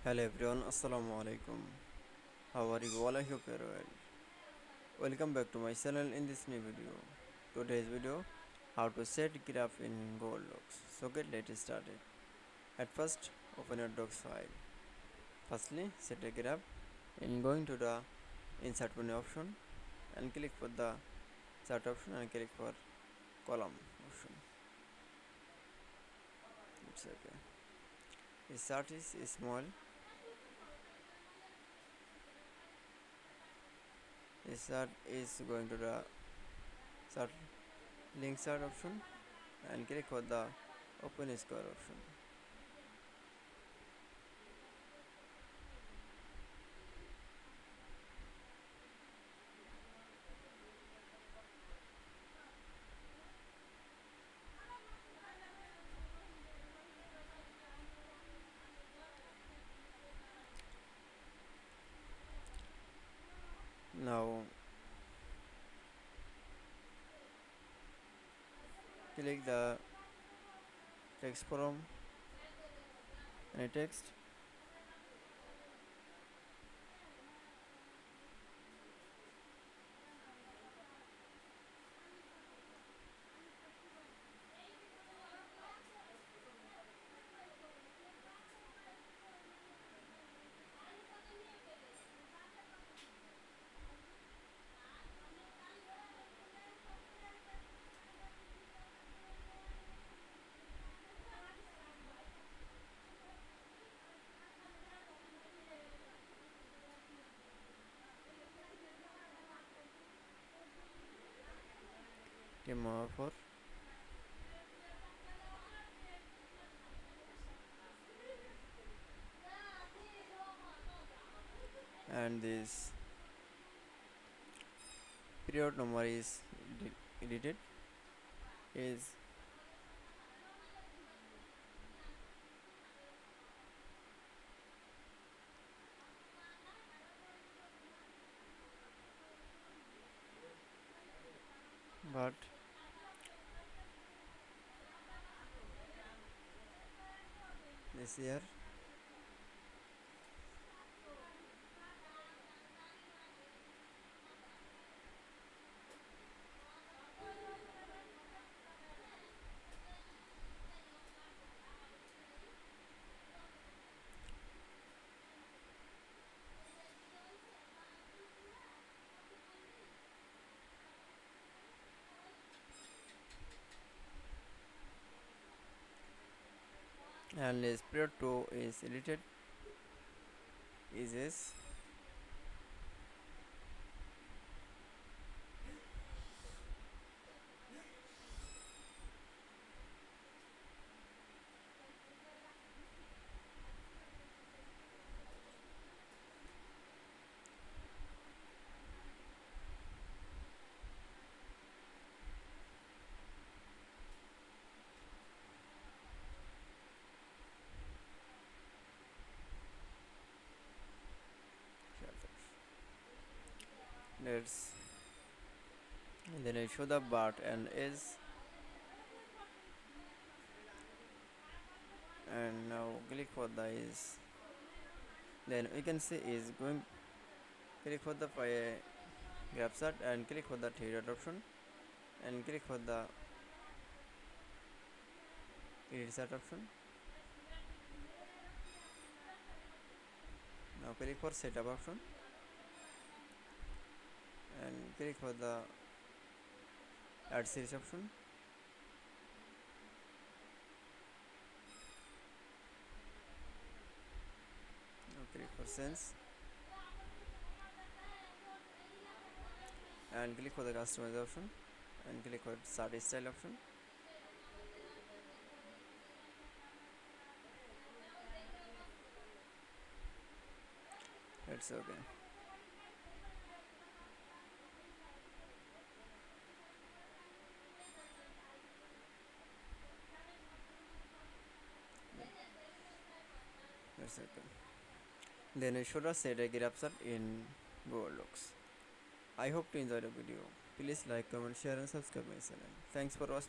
Hello everyone, Assalamu Walaikum. How are you all? I hope you are well. Welcome back to my channel in this new video. Today's video, how to set graph in Google Docs. So let's start it. At first, open your docs file. Firstly, set a graph in going to the insert menu option and click for the chart option and click for column option. It's okay. This chart is small. This chart is going to the chart link chart option and click for the open square option. Now click the text from any text demo for and this period number is edited is but this year and this period 2 is edited is this let's and then I show the bar and is and now click for the is then we can see is going click for the graph chart and click for the three dot option and click for the edit chart option. Now click for setup option and click for the add series option. Now click for sense and click for the customize option and click for chart style option. It's okay. That's okay. Then you should have set a graph chart in Google Docs. I hope to enjoy the video. Please like, comment, share and subscribe my channel. Thanks for watching.